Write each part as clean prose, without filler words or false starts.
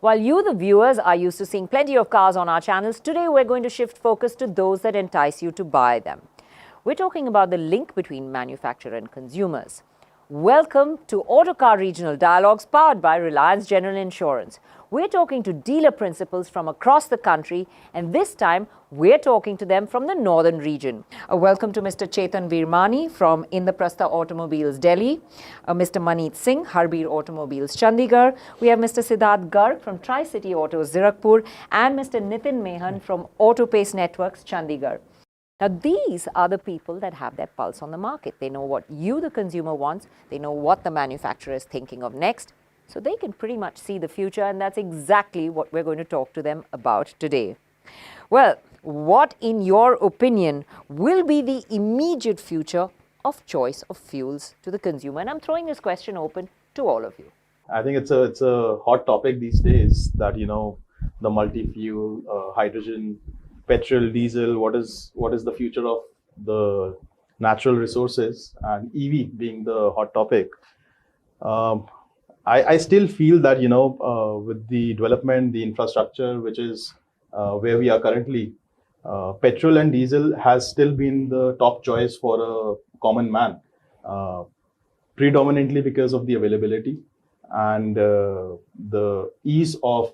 While you, the viewers, are used to seeing plenty of cars on our channels, today we're going to shift focus to those that entice you to buy them. We're talking about the link between manufacturer and consumers. Welcome to Autocar Regional Dialogues, powered by Reliance General Insurance. We're talking to dealer principals from across the country, and this time we're talking to them from the northern region. Welcome to Mr. Chetan Virmani from Indraprastha Automobiles, Delhi, Mr. Maneet Singh, Harbir Automobiles, Chandigarh. We have Mr. Sidharth Garg from Tricity Autos, Zirakpur, and Mr. Nitin Mehan from Autopace Networks, Chandigarh. Now, these are the people that have their pulse on the market. They know what you, the consumer, wants. They know what the manufacturer is thinking of next. So they can pretty much see the future, and that's exactly what we're going to talk to them about today. Well, what, in your opinion, will be the immediate future of choice of fuels to the consumer? And I'm throwing this question open to all of you. I think it's a hot topic these days that, the multi-fuel, hydrogen, petrol, diesel, what is the future of the natural resources, and EV being the hot topic. I still feel that, with the development, the infrastructure, which is where we are currently, petrol and diesel has still been the top choice for a common man, predominantly because of the availability and the ease of,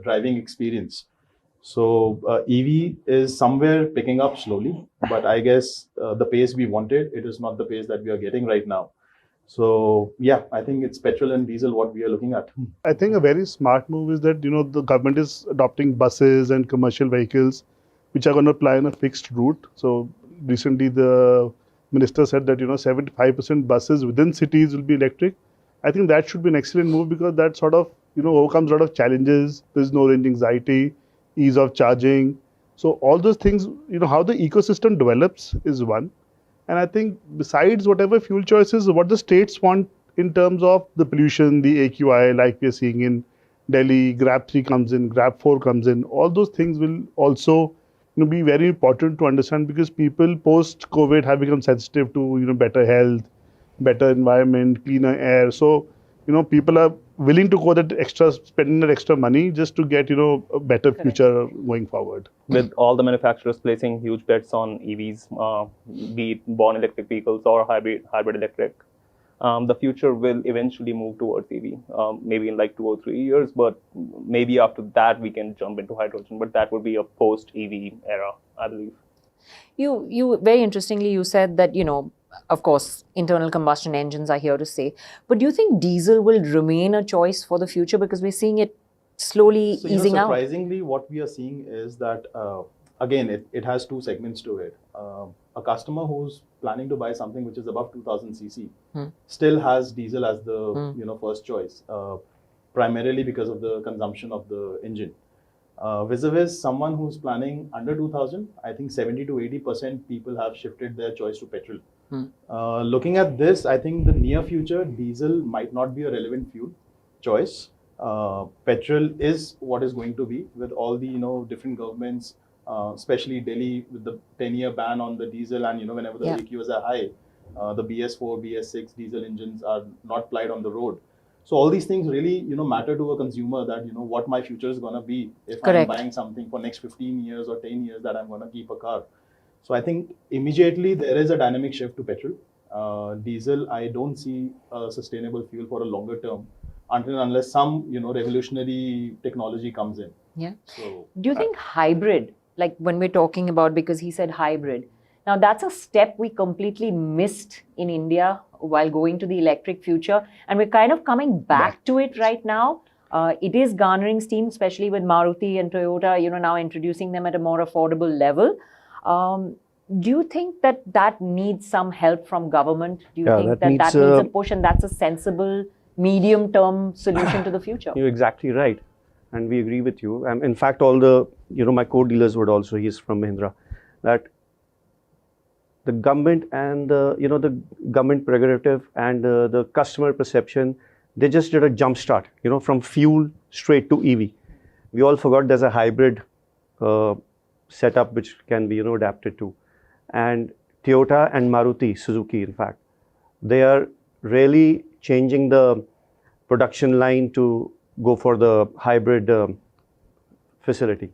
driving experience. So EV is somewhere picking up slowly, but I guess the pace we wanted, it is not the pace that we are getting right now. So yeah, I think it's petrol and diesel what we are looking at. I think a very smart move is that, the government is adopting buses and commercial vehicles, which are going to ply on a fixed route. So recently the minister said that, 75% buses within cities will be electric. I think that should be an excellent move, because that sort of, overcomes a lot of challenges. There's no range anxiety, ease of charging. So all those things, how the ecosystem develops is one. And I think besides whatever fuel choices, what the states want in terms of the pollution, the AQI, like we're seeing in Delhi, Grab 3 comes in, Grab 4 comes in, all those things will also be very important to understand, because people post-COVID have become sensitive to, better health, better environment, cleaner air. So, people are willing to go that extra, spending that extra money just to get, a better future going forward. With all the manufacturers placing huge bets on EVs, be it born electric vehicles or hybrid electric, the future will eventually move towards EV, maybe in like 2 or 3 years, but maybe after that we can jump into hydrogen, but that would be a post-EV era, I believe. You very interestingly, you said that, of course, internal combustion engines are here to stay. But do you think diesel will remain a choice for the future? Because we're seeing it slowly easing out. Surprisingly, what we are seeing is that, again, it has two segments to it. A customer who's planning to buy something which is above 2000 cc still has diesel as the first choice, primarily because of the consumption of the engine. Vis-a-vis someone who's planning under 2000, I think 70 to 80% people have shifted their choice to petrol. Looking at this, I think the near future, diesel might not be a relevant fuel choice. Petrol is what is going to be, with all the different governments, especially Delhi with the 10-year ban on the diesel, and whenever the AQs are high, the BS4, BS6 diesel engines are not plied on the road. So all these things really matter to a consumer, that what my future is going to be if I'm buying something for next 15 years or 10 years that I'm going to keep a car. So I think immediately there is a dynamic shift to petrol. Diesel, I don't see a sustainable fuel for a longer term until unless some revolutionary technology comes in. Yeah. So, do you think hybrid, like when we're talking about, because he said hybrid, now that's a step we completely missed in India while going to the electric future, and we're kind of coming back to it right now. It is garnering steam, especially with Maruti and Toyota, now introducing them at a more affordable level. Do you think that needs some help from government? Do you think that needs a push, and that's a sensible medium-term solution to the future? You're exactly right, and we agree with you. In fact, all the my co-dealers would also, he's from Mahindra, that the government and the government prerogative and the customer perception, they just did a jump start, from fuel straight to EV. We all forgot there's a hybrid setup which can be adapted to. And Toyota and Maruti Suzuki, in fact, they are really changing the production line to go for the hybrid facility.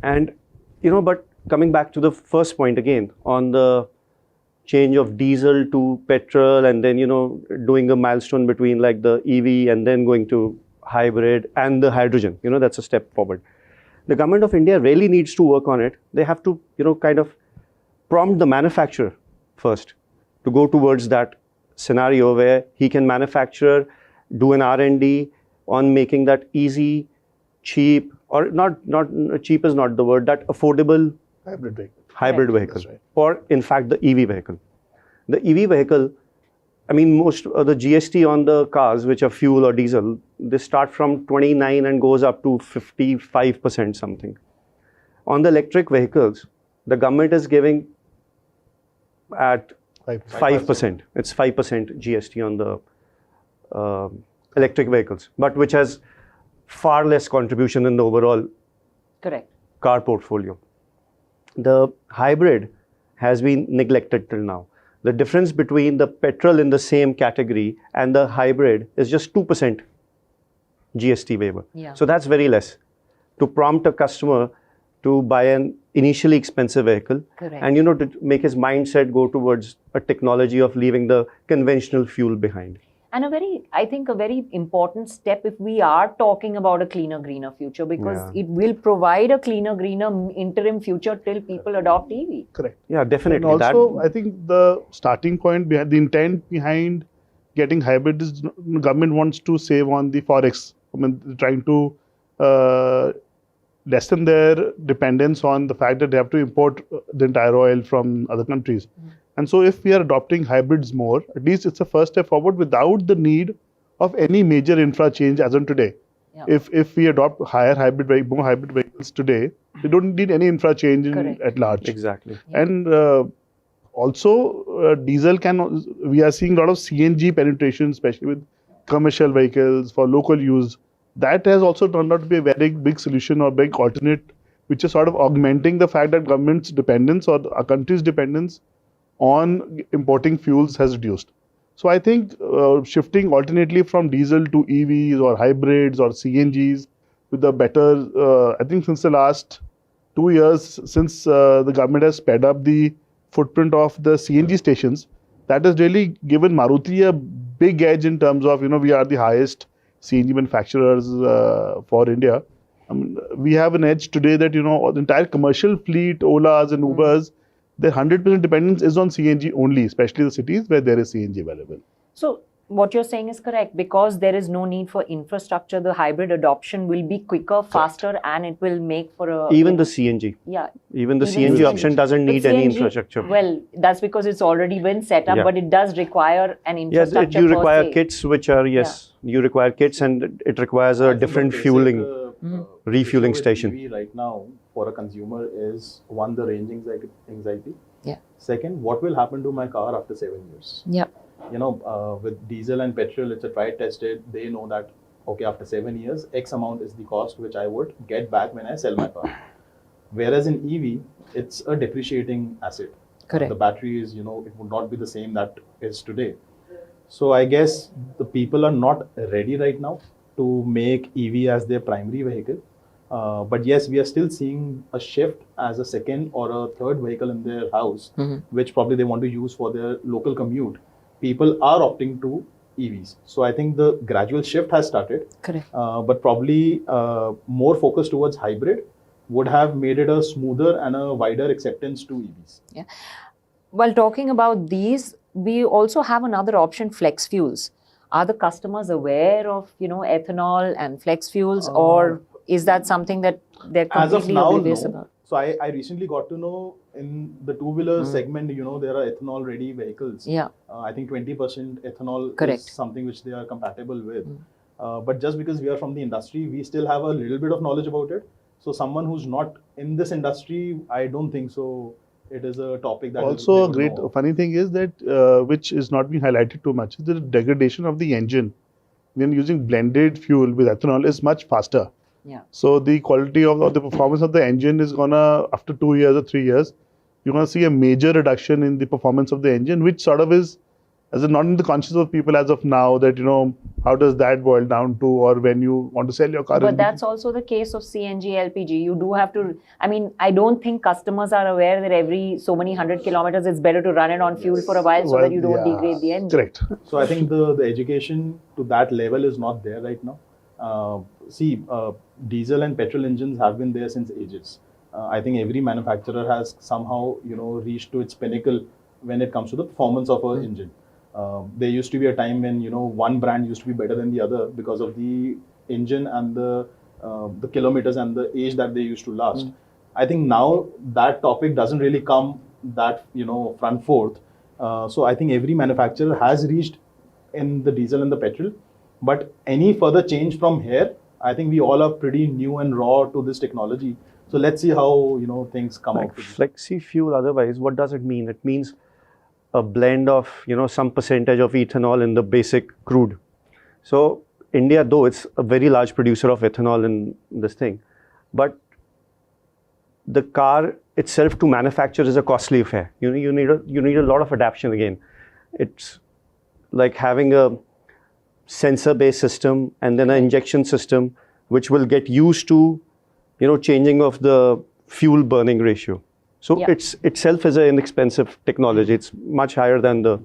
And, but coming back to the first point again, on the change of diesel to petrol, and then, doing a milestone between like the EV and then going to hybrid and the hydrogen, that's a step forward. The government of India really needs to work on it. They have to, kind of prompt the manufacturer first to go towards that scenario where he can manufacture, do an R&D on making that easy, cheap, or not cheap is not the word, that affordable hybrid vehicle, Right. or in fact the EV vehicle. The EV vehicle, I mean, most of the GST on the cars which are fuel or diesel, they start from 29 and goes up to 55% something. On the electric vehicles, the government is giving at 5%. It's 5% GST on the electric vehicles, but which has far less contribution in the overall Correct. car portfolio. The hybrid has been neglected till now. The difference between the petrol in the same category and the hybrid is just 2% GST waiver. Yeah. So that's very less to prompt a customer to buy an initially expensive vehicle. Correct. And to make his mindset go towards a technology of leaving the conventional fuel behind. And I think a very important step if we are talking about a cleaner, greener future, because it will provide a cleaner, greener interim future till people adopt EV. Correct. Yeah, definitely. And also, I think the starting point behind the intent behind getting hybrid is the government wants to save on the forex. I mean, trying to lessen their dependence on the fact that they have to import the entire oil from other countries. And so if we are adopting hybrids more, at least it's a first step forward without the need of any major infra change as on today. Yeah. If we adopt more hybrid vehicles today, we don't need any infra change at large. Exactly. Yeah. And also diesel we are seeing a lot of CNG penetration, especially with commercial vehicles for local use. That has also turned out to be a very big solution or big alternate, which is sort of augmenting the fact that government's dependence or our country's dependence on importing fuels has reduced. So I think shifting alternately from diesel to EVs or hybrids or CNGs with a better, I think since the last 2 years, since the government has sped up the footprint of the CNG stations, that has really given Maruti a big edge in terms of, we are the highest CNG manufacturers for India. I mean, we have an edge today that, the entire commercial fleet, Olas and Ubers, their 100% dependence is on CNG only, especially the cities where there is CNG available. So what you're saying is correct. Because there is no need for infrastructure, the hybrid adoption will be quicker, faster, and it will make for a... Even the CNG. Yeah. Even the CNG option doesn't need any infrastructure. Well, that's because it's already been set up, but it does require an infrastructure. Yes, you require kits which are, you require kits, and it requires a different fueling, refueling station. EV right now for a consumer is one, the range anxiety. Yeah. Second, what will happen to my car after 7 years? Yeah. With diesel and petrol, it's a tried tested. They know that, okay, after 7 years, X amount is the cost which I would get back when I sell my car. Whereas in EV, it's a depreciating asset. Correct. The battery is, it would not be the same that is today. So I guess the people are not ready right now to make EV as their primary vehicle. But yes, we are still seeing a shift as a second or a third vehicle in their house, which probably they want to use for their local commute. People are opting to EVs. So I think the gradual shift has started. Correct. But probably more focus towards hybrid would have made it a smoother and a wider acceptance to EVs. Yeah. While talking about these, we also have another option, flex fuels. Are the customers aware of, ethanol and flex fuels, or is that something that they're completely oblivious about? So I recently got to know in the two-wheeler segment, there are ethanol-ready vehicles. Yeah. I think 20% ethanol Correct. is something which they are compatible with. But just because we are from the industry, we still have a little bit of knowledge about it. So someone who's not in this industry, I don't think so. It is a topic that also a great funny thing is that which is not being highlighted too much is the degradation of the engine when using blended fuel with ethanol is much faster. Yeah. So the quality of the performance of the engine is gonna, after 2 years or 3 years, you're gonna see a major reduction in the performance of the engine, which sort of is as not in the conscience of people as of now that, how does that boil down to, or when you want to sell your car. But that's also the case of CNG, LPG. You do have to, I don't think customers are aware that every so many 100 kilometers, it's better to run it on fuel for a while so that you don't degrade the engine. Correct. So I think the education to that level is not there right now. Diesel and petrol engines have been there since ages. I think every manufacturer has somehow, reached to its pinnacle when it comes to the performance of an engine. There used to be a time when, one brand used to be better than the other because of the engine and the kilometers and the age that they used to last. I think now that topic doesn't really come that, front forth. So I think every manufacturer has reached in the diesel and the petrol. But any further change from here, I think we all are pretty new and raw to this technology. So let's see how, things come out. Flexi fuel otherwise, what does it mean? It means a blend of, some percentage of ethanol in the basic crude. So India, though it's a very large producer of ethanol in this thing, but the car itself to manufacture is a costly affair. You need a lot of adaptation again. It's like having a sensor-based system and then an injection system, which will get used to, changing of the fuel burning ratio. So itself is an inexpensive technology. It's much higher than the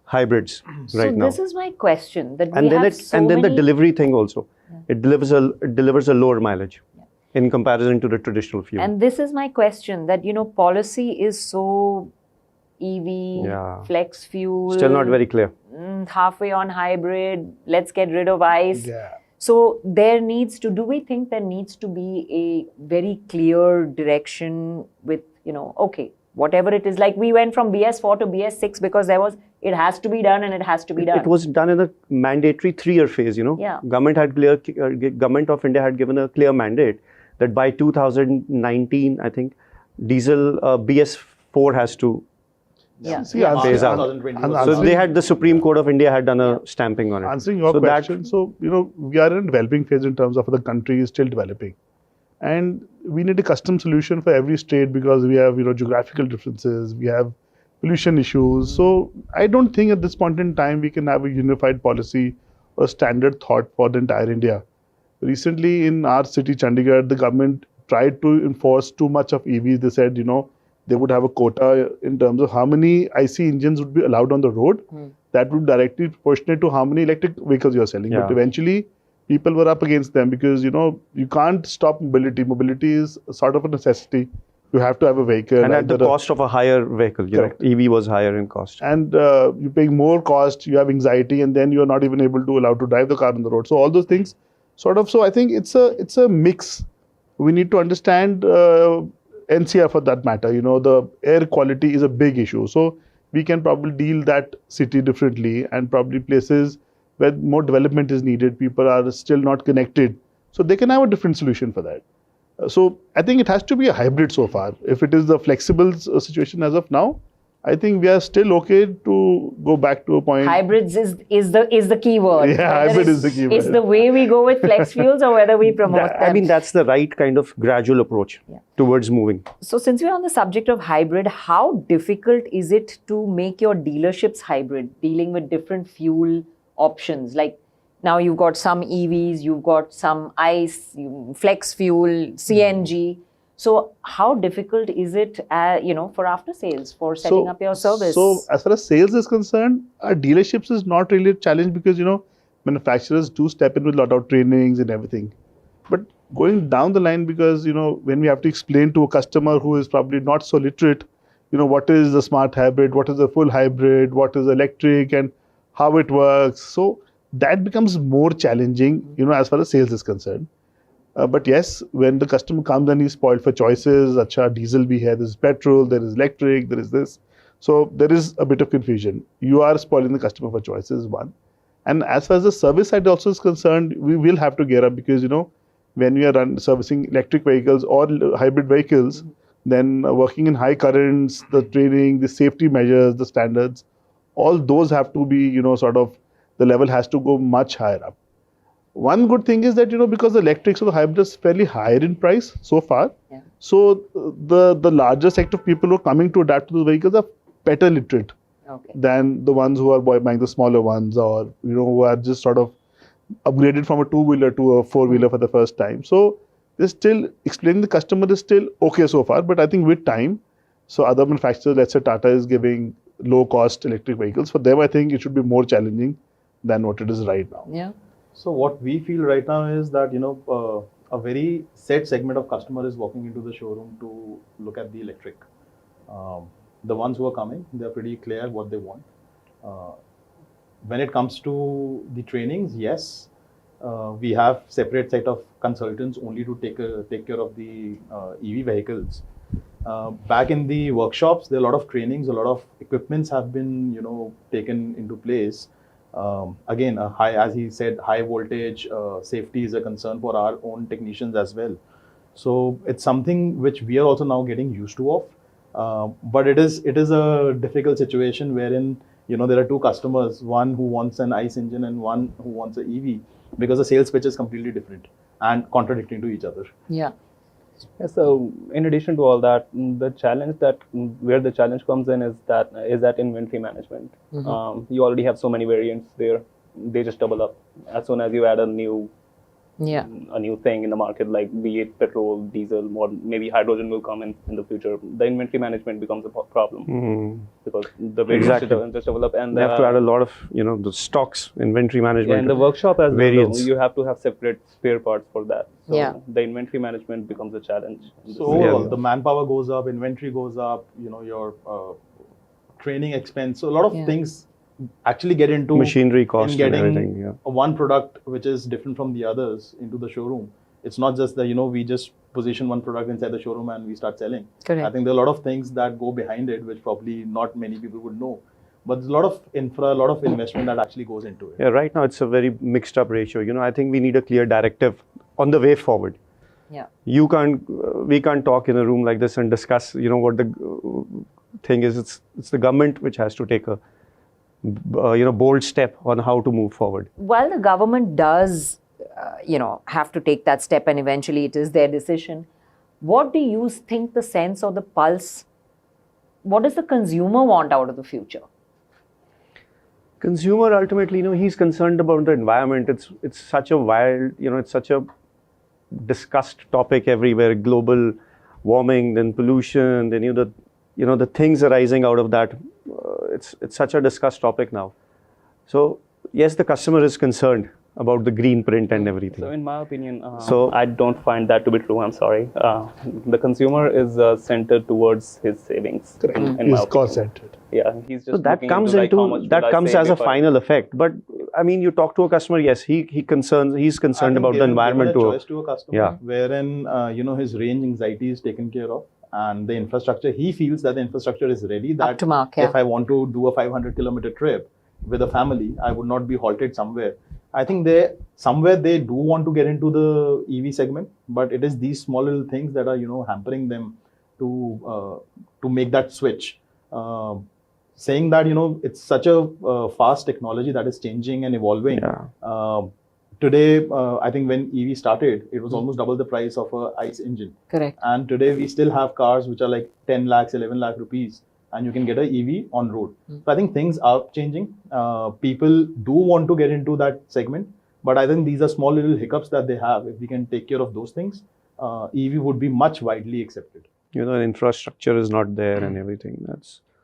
hybrids right now. So this is my question. That and then the delivery thing also. It delivers a lower mileage in comparison to the traditional fuel. And this is my question. That policy is so EV, flex fuel. Still not very clear. Halfway on hybrid. Let's get rid of ICE. So do we think there needs to be a very clear direction with, okay, whatever it is, like we went from BS4 to BS6 because it has to be done and it has to be done. It was done in a mandatory 3-year phase, Government of India had given a clear mandate that by 2019, I think, diesel BS4 has to phase out. So the Supreme Court of India had done a stamping on it. Answering your question, we are in a developing phase in terms of the country is still developing. And we need a custom solution for every state because we have, geographical differences, we have pollution issues. So I don't think at this point in time we can have a unified policy or a standard thought for the entire India. Recently in our city, Chandigarh, the government tried to enforce too much of EVs. They said, they would have a quota in terms of how many IC engines would be allowed on the road. That would directly proportionate to how many electric vehicles you're selling. But eventually, people were up against them because, you can't stop mobility. Mobility is sort of a necessity. You have to have a vehicle. And at the cost of a higher vehicle. EV was higher in cost. And you're paying more cost, you have anxiety, and then you're not even allowed to drive the car on the road. So all those things so I think it's a mix. We need to understand NCR for that matter. The air quality is a big issue. So we can probably deal that city differently, and probably places where more development is needed, people are still not connected. So they can have a different solution for that. So I think it has to be a hybrid so far. If it is the flexible situation as of now, I think we are still okay to go back to a point. Hybrids is the key word. Yeah, hybrid is the key word. It's the way we go with flex fuels or whether we promote them. I mean, that's the right kind of gradual approach towards moving. So since we're on the subject of hybrid, how difficult is it to make your dealerships hybrid, dealing with different fuel options? Like now you've got some EVs, you've got some ICE, flex fuel, CNG. So how difficult is it, for after sales, for setting up your service? So as far as sales is concerned, our dealerships is not really a challenge because, manufacturers do step in with a lot of trainings and everything. But going down the line, because, when we have to explain to a customer who is probably not so literate, what is the smart hybrid, what is the full hybrid, what is electric and how it works. So that becomes more challenging, as far as sales is concerned. But yes, when the customer comes and he's spoiled for choices, acha, diesel bhi hai, there is petrol, there is electric, there is this. So there is a bit of confusion. You are spoiling the customer for choices, one. And as far as the service side also is concerned, we will have to gear up because, when we are servicing electric vehicles or hybrid vehicles, then working in high currents, the training, the safety measures, the standards, all those have to be, the level has to go much higher up. One good thing is that, because the electrics or the hybrid is fairly higher in price so far. So the larger sector of people who are coming to adapt to the vehicles are better literate. Okay. than the ones who are buying the smaller ones, or who are just sort of upgraded from a two-wheeler to a four-wheeler for the first time. So they're still explaining the customer is still okay so far, but I think with time, so other manufacturers, let's say Tata is giving low-cost electric vehicles. For them, I think it should be more challenging than what it is right now. Yeah. So what we feel right now is that a very set segment of customer is walking into the showroom to look at the electric. The ones who are coming, they are pretty clear what they want. When it comes to the trainings, yes, we have separate set of consultants only to take care of the EV vehicles. Back in the workshops, there are a lot of trainings, a lot of equipments have been taken into place. Again, as he said, high voltage safety is a concern for our own technicians as well. So it's something which we are also now getting used to of. But it is a difficult situation wherein there are two customers, one who wants an ICE engine and one who wants an EV, because the sales pitch is completely different and contradicting to each other. Yeah. Yeah, so in addition to all that, where the challenge comes in is that inventory management. Mm-hmm. You already have so many variants there; they just double up as soon as you add a new thing in the market, like be it petrol, diesel, or maybe hydrogen will come in the future. The inventory management becomes a problem because the variants just develop, and they have to add a lot of the stocks, inventory management. Yeah, in the workshop as variants. well, you have to have separate spare parts for that. So the inventory management becomes a challenge. So overall, the manpower goes up, inventory goes up, your training expense. So a lot of things actually get into machinery cost in getting and everything. One product which is different from the others into the showroom. It's not just that we just position one product inside the showroom and we start selling. Correct. I think there are a lot of things that go behind it which probably not many people would know. But there's a lot of infra, a lot of investment that actually goes into it. Yeah, right now it's a very mixed up ratio. I think we need a clear directive on the way forward. Yeah. We can't talk in a room like this and discuss, what the thing is. It's the government which has to take a bold step on how to move forward. While the government does, have to take that step, and eventually it is their decision, what do you think the sense or the pulse, what does the consumer want out of the future? Consumer ultimately, he's concerned about the environment. It's such a wild, it's such a discussed topic everywhere. Global warming, then pollution, then the things arising out of that. It's such a discussed topic now. So yes, the customer is concerned about the green print and everything. So in my opinion, I don't find that to be true. I'm sorry. The consumer is centered towards his savings. He's cost-centered. Yeah, he's just. So that comes as a final effect. But I mean, you talk to a customer. Yes, he's concerned about the environment too. too. Choice to a customer, wherein his range anxiety is taken care of. And the infrastructure, he feels that the infrastructure is ready. That up to mark, if I want to do a 500-kilometer trip with a family, I would not be halted somewhere. I think they do want to get into the EV segment, but it is these small little things that are hampering them to make that switch. Saying that it's such a fast technology that is changing and evolving. Yeah. Today, I think when EV started, it was almost double the price of a ICE engine. Correct. And today we still have cars which are like 10 lakhs, 11 lakh rupees, and you can get an EV on road. So I think things are changing. People do want to get into that segment, but I think these are small little hiccups that they have. If we can take care of those things, EV would be much widely accepted. The infrastructure is not there and everything.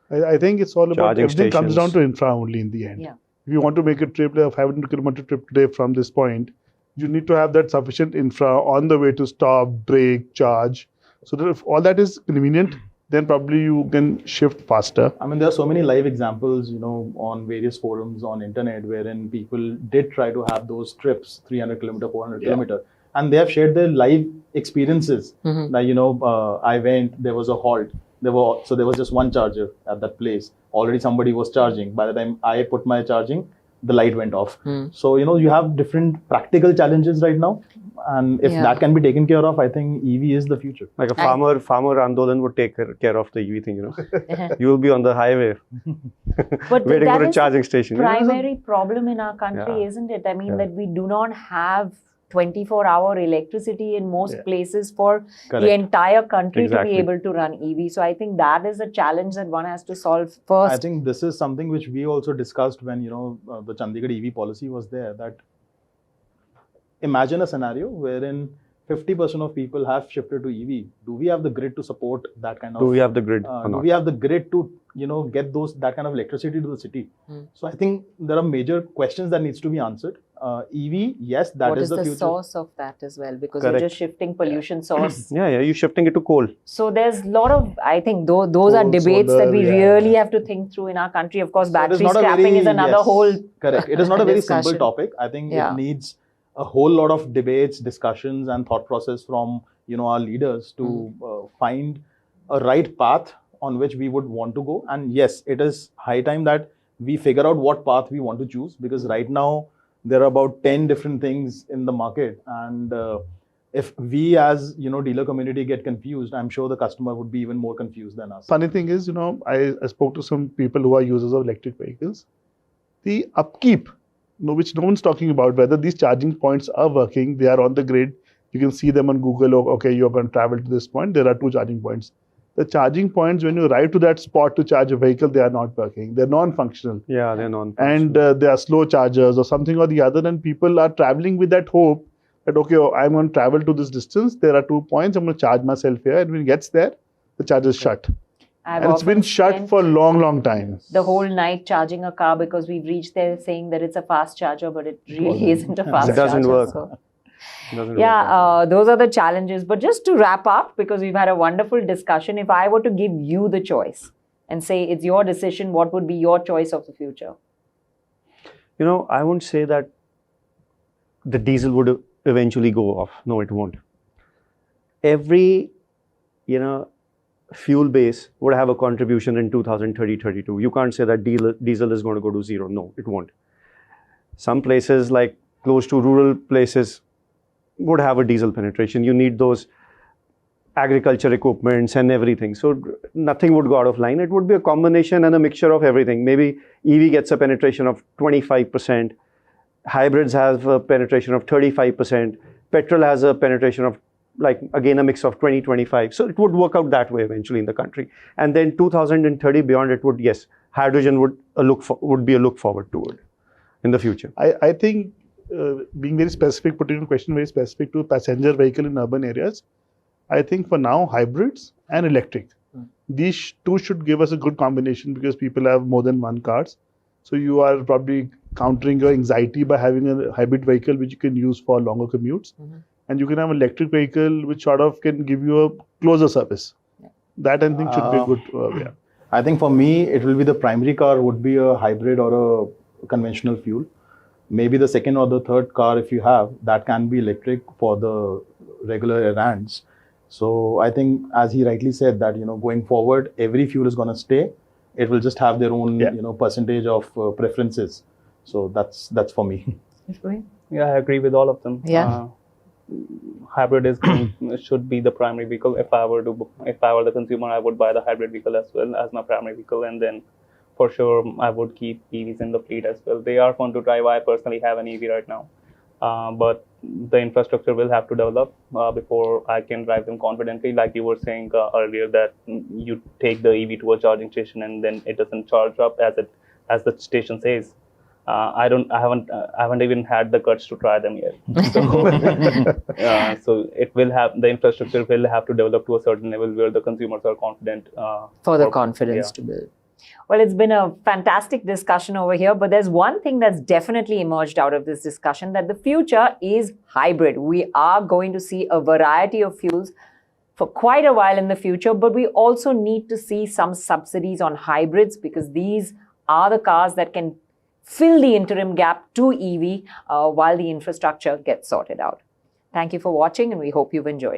I think it's all about everything comes down stations. to infra only in the end. Yeah. If you want to make a trip, a 500-kilometer trip today from this point, you need to have that sufficient infra on the way to stop, brake, charge. So that if all that is convenient, then probably you can shift faster. I mean, there are so many live examples, on various forums on internet wherein people did try to have those trips, 300 kilometer, 400 kilometer, and they have shared their live experiences. That, I went, there was a halt. There was just one charger at that place. Already somebody was charging. By the time I put my charging, the light went off. So, you have different practical challenges right now. And if that can be taken care of, I think EV is the future. Like a farmer Andolan would take care of the EV thing, You will be on the highway But waiting that for a is charging station. Primary problem in our country, isn't it? I mean, that we do not have 24-hour electricity in most places for the Correct. entire country to Exactly. be able to run EV. So I think that is a challenge that one has to solve first. I think this is something which we also discussed when the Chandigarh EV policy was there. That imagine a scenario wherein 50% of people have shifted to EV. Do we have the grid to support that kind of? Do we have the grid or do not? we have the grid to get that kind of electricity to the city? So I think there are major questions that needs to be answered. EV, yes, that What is is the the future. source of that as well? Because Correct. you're just shifting pollution source. Yeah, you're shifting it to coal. So there's a lot of, I think, those are Coal, debates solar, that we yeah, really yeah. have to think through in our country. Of course, So it is battery not a scrapping very- is another yes, whole correct. It is not a very simple discussion. topic. I think Yeah. it needs a whole lot of debates, discussions, and thought process from our leaders to find a right path on which we would want to go. And yes, it is high time that we figure out what path we want to choose, because right now there are about 10 different things in the market, and if we as dealer community get confused, I'm sure the customer would be even more confused than us. Funny thing is, I spoke to some people who are users of electric vehicles. The upkeep, which no one's talking about, whether these charging points are working, they are on the grid. You can see them on Google. Okay, you're going to travel to this point. There are 2 charging points. The charging points, when you arrive to that spot to charge a vehicle, they are not working. They're non-functional. Yeah, they're non. And they are slow chargers or something or the other. And people are traveling with that hope that, okay, I'm going to travel to this distance. There are 2 points. I'm going to charge myself here. And when it gets there, the charger is shut. I've And it's been often shut spent for a long, long time. the whole night charging a car because we've reached there saying that it's a fast charger, but it really isn't a fast It doesn't charger. work. So. Doesn't Yeah, those are the challenges. But just to wrap up, because we've had a wonderful discussion, if I were to give you the choice and say it's your decision, what would be your choice of the future? I won't say that the diesel would eventually go off. No, it won't. Every, fuel base would have a contribution in 2030, 32. You can't say that diesel is going to go to zero. No, it won't. Some places like close to rural places would have a diesel penetration. You need those agriculture equipments and everything. So nothing would go out of line. It would be a combination and a mixture of everything. Maybe EV gets a penetration of 25%. Hybrids have a penetration of 35%. Petrol has a penetration of again a mix of 20-25. So it would work out that way eventually in the country. And then 2030 beyond it would, yes, hydrogen would be a look forward to it in the future. I think being very specific, putting your question very specific to passenger vehicle in urban areas, I think for now hybrids and electric. These 2 should give us a good combination because people have more than 1 cars. So you are probably countering your anxiety by having a hybrid vehicle which you can use for longer commutes. And you can have an electric vehicle which sort of can give you a closer service. That I think should be a good yeah. I think for me, it will be the primary car would be a hybrid or a conventional fuel. Maybe the second or the third car, if you have, that can be electric for the regular errands. So I think, as he rightly said, that going forward, every fuel is going to stay. It will just have their own percentage of preferences. So that's for me. Yeah, I agree with all of them. Yeah. Hybrid should be the primary vehicle. If I were the consumer, I would buy the hybrid vehicle as well as my primary vehicle, and then for sure I would keep EVs in the fleet as well. They are fun to drive. I personally have an EV right now, but the infrastructure will have to develop before I can drive them confidently. Like you were saying earlier, that you take the EV to a charging station and then it doesn't charge up as the station says. I haven't even had the guts to try them yet. So the infrastructure will have to develop to a certain level where the consumers are confident. For the confidence to build. Well, it's been a fantastic discussion over here, but there's one thing that's definitely emerged out of this discussion, that the future is hybrid. We are going to see a variety of fuels for quite a while in the future, but we also need to see some subsidies on hybrids because these are the cars that can fill the interim gap to EV while the infrastructure gets sorted out. Thank you for watching, and we hope you've enjoyed.